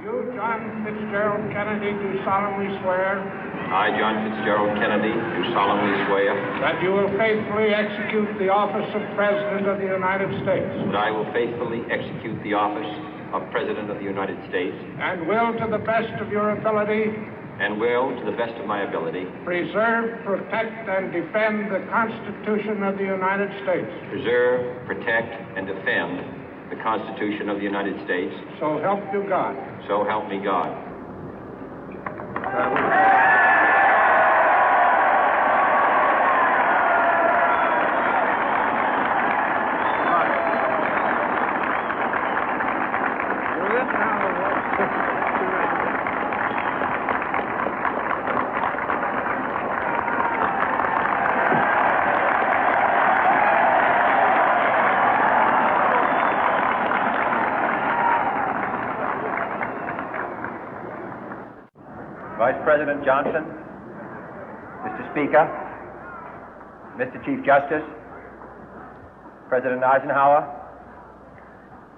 You, John Fitzgerald Kennedy, do solemnly swear. I, John Fitzgerald Kennedy, do solemnly swear. That you will faithfully execute the office of President of the United States. That I will faithfully execute the office of President of the United States. And will, to the best of your ability. And will, to the best of my ability. Preserve, protect, and defend the Constitution of the United States. Preserve, protect, and defend the Constitution of the United States. So help you God. So help me God. Vice President Johnson, Mr. Speaker, Mr. Chief Justice, President Eisenhower,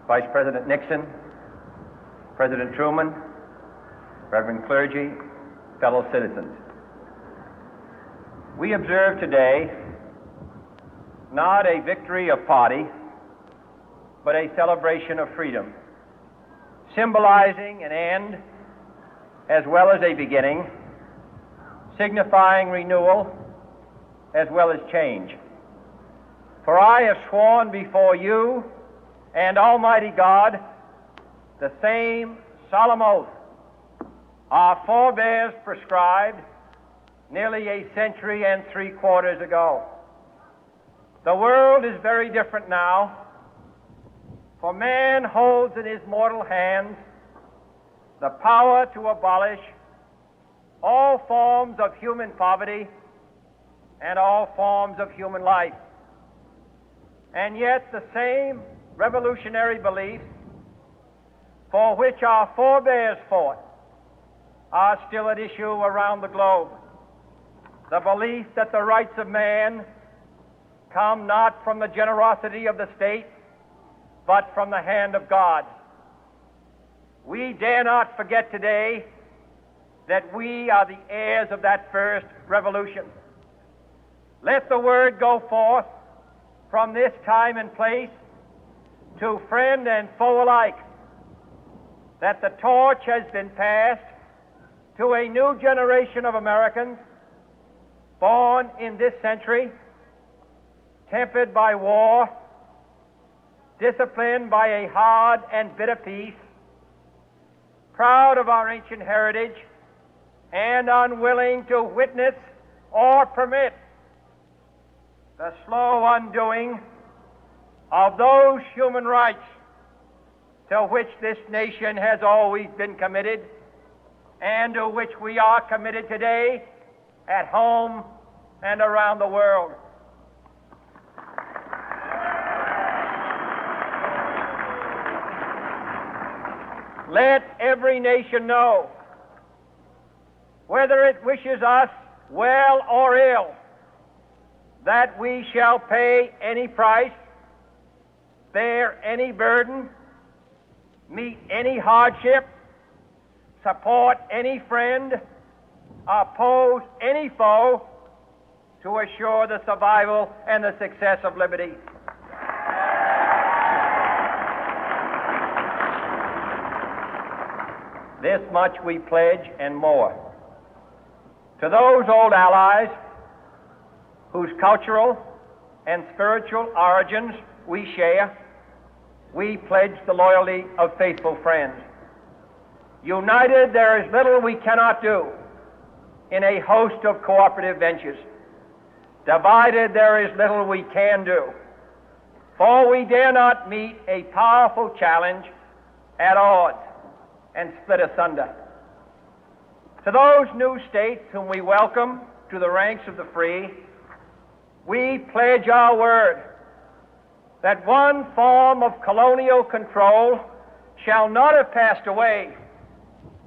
Vice President Nixon, President Truman, Reverend clergy, fellow citizens. We observe today not a victory of party, but a celebration of freedom, symbolizing an end as well as a beginning, signifying renewal as well as change. For I have sworn before you and Almighty God the same solemn oath our forebears prescribed nearly a century and 3/4 ago. The world is very different now, for man holds in his mortal hands the power to abolish all forms of human poverty and all forms of human life. And yet the same revolutionary beliefs for which our forebears fought are still at issue around the globe. The belief that the rights of man come not from the generosity of the state, but from the hand of God. We dare not forget today that we are the heirs of that first revolution. Let the word go forth from this time and place to friend and foe alike that the torch has been passed to a new generation of Americans born in this century, tempered by war, disciplined by a hard and bitter peace, proud of our ancient heritage, and unwilling to witness or permit the slow undoing of those human rights to which this nation has always been committed and to which we are committed today at home and around the world. Let every nation know, whether it wishes us well or ill, that we shall pay any price, bear any burden, meet any hardship, support any friend, oppose any foe to assure the survival and the success of liberty. This much we pledge and more. To those old allies whose cultural and spiritual origins we share, we pledge the loyalty of faithful friends. United, there is little we cannot do in a host of cooperative ventures. Divided, there is little we can do, for we dare not meet a powerful challenge at odds and split asunder. To those new states whom we welcome to the ranks of the free, we pledge our word that one form of colonial control shall not have passed away,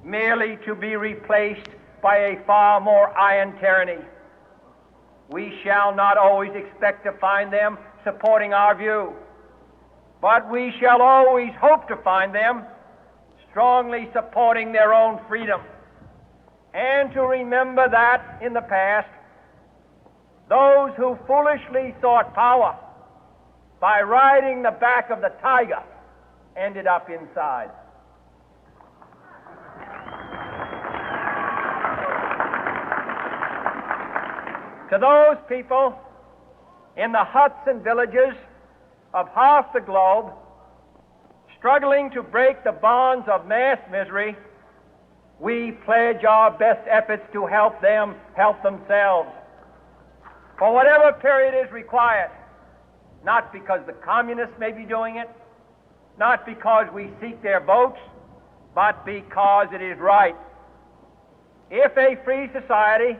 merely to be replaced by a far more iron tyranny. We shall not always expect to find them supporting our view, but we shall always hope to find them strongly supporting their own freedom, and to remember that in the past, those who foolishly sought power by riding the back of the tiger ended up inside. To those people in the huts and villages of half the globe struggling to break the bonds of mass misery, we pledge our best efforts to help them help themselves for whatever period is required, not because the communists may be doing it, not because we seek their votes, but because it is right. If a free society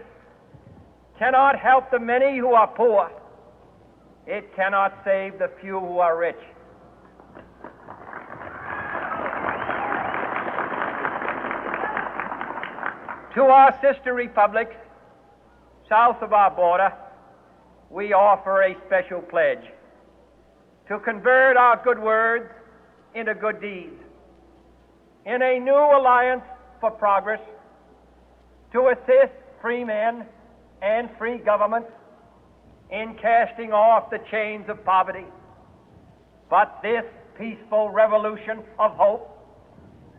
cannot help the many who are poor, it cannot save the few who are rich. To our sister republics south of our border, we offer a special pledge to convert our good words into good deeds, in a new alliance for progress, to assist free men and free governments in casting off the chains of poverty. But this peaceful revolution of hope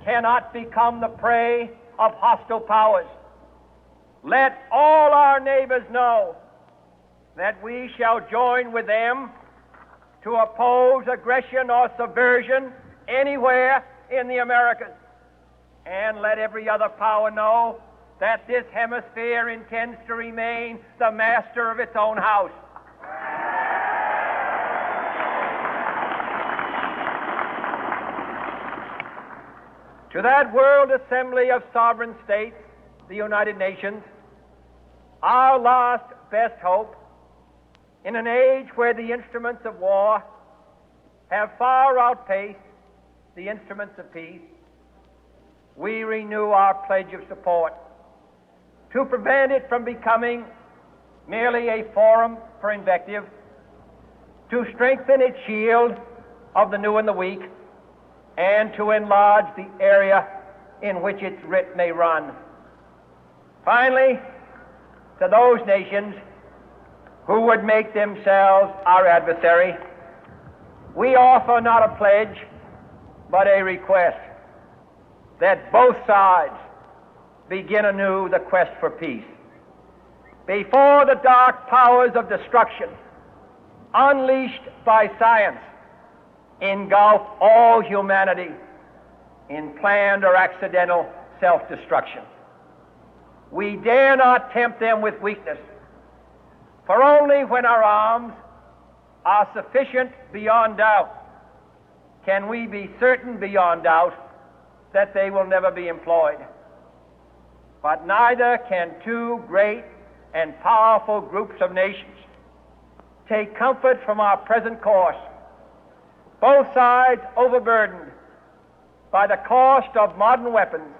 cannot become the prey of hostile powers. Let all our neighbors know that we shall join with them to oppose aggression or subversion anywhere in the Americas. And let every other power know that this hemisphere intends to remain the master of its own house. To that World Assembly of Sovereign States, the United Nations, our last best hope, in an age where the instruments of war have far outpaced the instruments of peace, we renew our pledge of support to prevent it from becoming merely a forum for invective, to strengthen its shield of the new and the weak, and to enlarge the area in which its writ may run. Finally, to those nations who would make themselves our adversary, we offer not a pledge, but a request that both sides begin anew the quest for peace. Before the dark powers of destruction, unleashed by science, engulf all humanity in planned or accidental self-destruction, we dare not tempt them with weakness, for only when our arms are sufficient beyond doubt can we be certain beyond doubt that they will never be employed. But neither can two great and powerful groups of nations take comfort from our present course, both sides overburdened by the cost of modern weapons,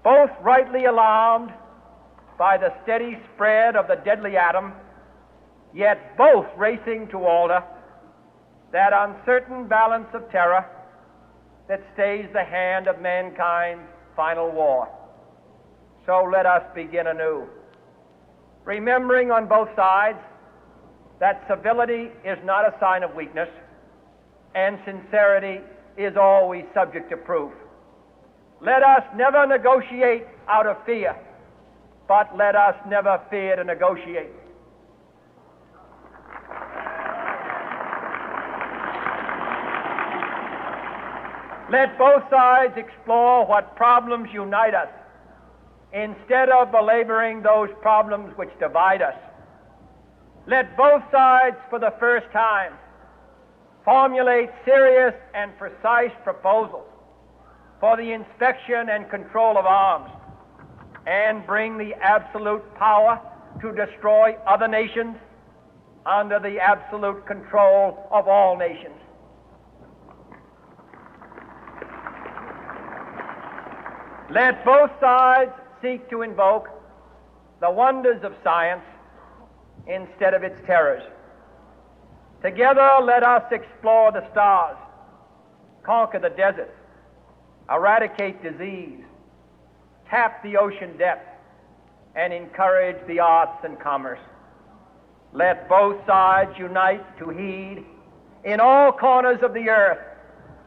both rightly alarmed by the steady spread of the deadly atom, yet both racing to alter that uncertain balance of terror that stays the hand of mankind's final war. So let us begin anew, remembering on both sides that civility is not a sign of weakness, and sincerity is always subject to proof. Let us never negotiate out of fear, but let us never fear to negotiate. Let both sides explore what problems unite us, instead of belaboring those problems which divide us. Let both sides, for the first time, formulate serious and precise proposals for the inspection and control of arms, and bring the absolute power to destroy other nations under the absolute control of all nations. Let both sides seek to invoke the wonders of science instead of its terrors. Together, let us explore the stars, conquer the deserts, eradicate disease, tap the ocean depth, and encourage the arts and commerce. Let both sides unite to heed in all corners of the earth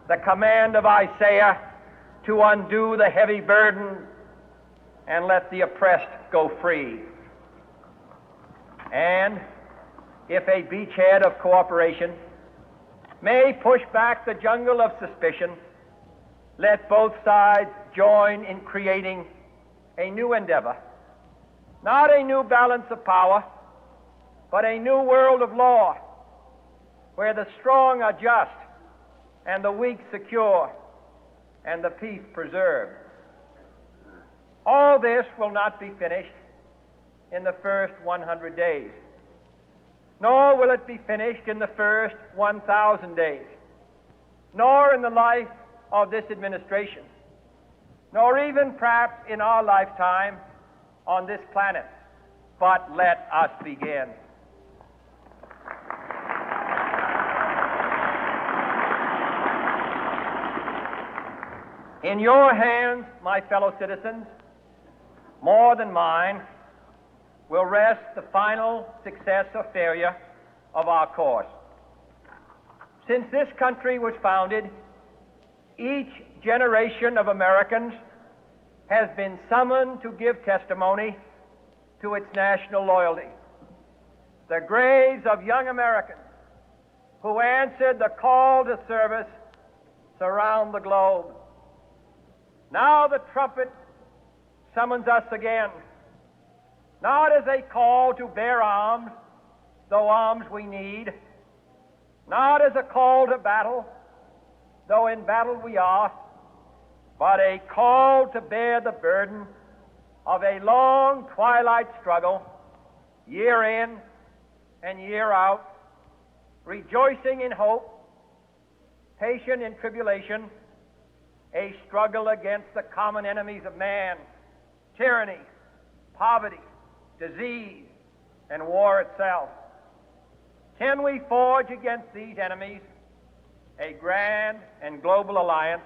the command of Isaiah to undo the heavy burden and let the oppressed go free. And if a beachhead of cooperation may push back the jungle of suspicion, let both sides join in creating a new endeavor, not a new balance of power, but a new world of law, where the strong are just and the weak secure and the peace preserved. All this will not be finished in the first 100 days, nor will it be finished in the first 1,000 days, nor in the life of this administration, nor even perhaps in our lifetime on this planet. But let us begin. In your hands, my fellow citizens, more than mine, will rest the final success or failure of our course. Since this country was founded, each generation of Americans has been summoned to give testimony to its national loyalty. The graves of young Americans who answered the call to service surround the globe. Now the trumpet summons us again, not as a call to bear arms, though arms we need, not as a call to battle, though in battle we are, but a call to bear the burden of a long twilight struggle, year in and year out, rejoicing in hope, patient in tribulation, a struggle against the common enemies of man, tyranny, poverty, disease, and war itself. Can we forge against these enemies a grand and global alliance,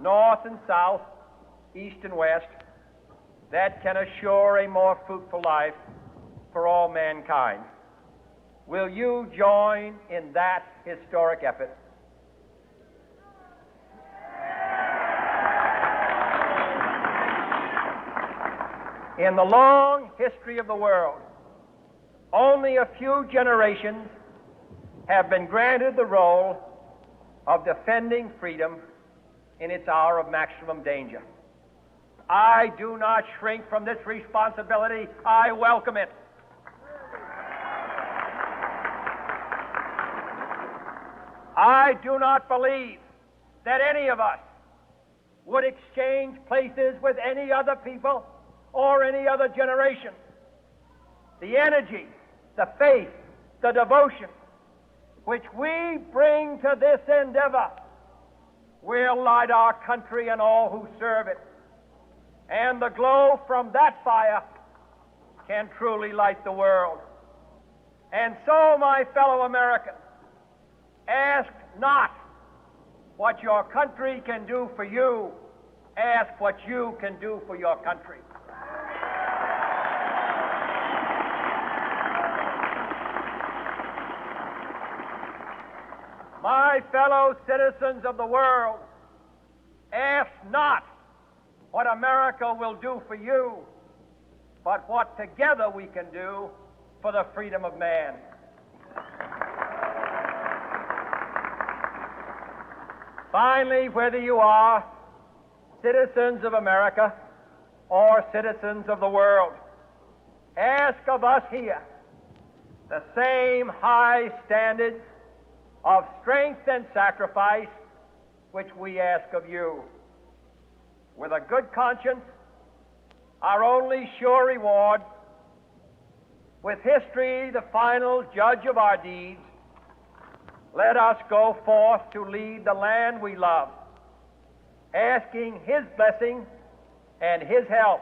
north and south, east and west, that can assure a more fruitful life for all mankind? Will you join in that historic effort? In the long history of the world, only a few generations have been granted the role of defending freedom in its hour of maximum danger. I do not shrink from this responsibility. I welcome it. I do not believe that any of us would exchange places with any other people or any other generation. The energy, the faith, the devotion which we bring to this endeavor will light our country and all who serve it. And the glow from that fire can truly light the world. And so, my fellow Americans, ask not what your country can do for you. Ask what you can do for your country. My fellow citizens of the world, ask not what America will do for you, but what together we can do for the freedom of man. Finally, whether you are citizens of America or citizens of the world, ask of us here the same high standards of strength and sacrifice which we ask of you. With a good conscience, our only sure reward, with history the final judge of our deeds, let us go forth to lead the land we love, asking His blessing and His help,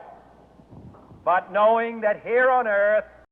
but knowing that here on earth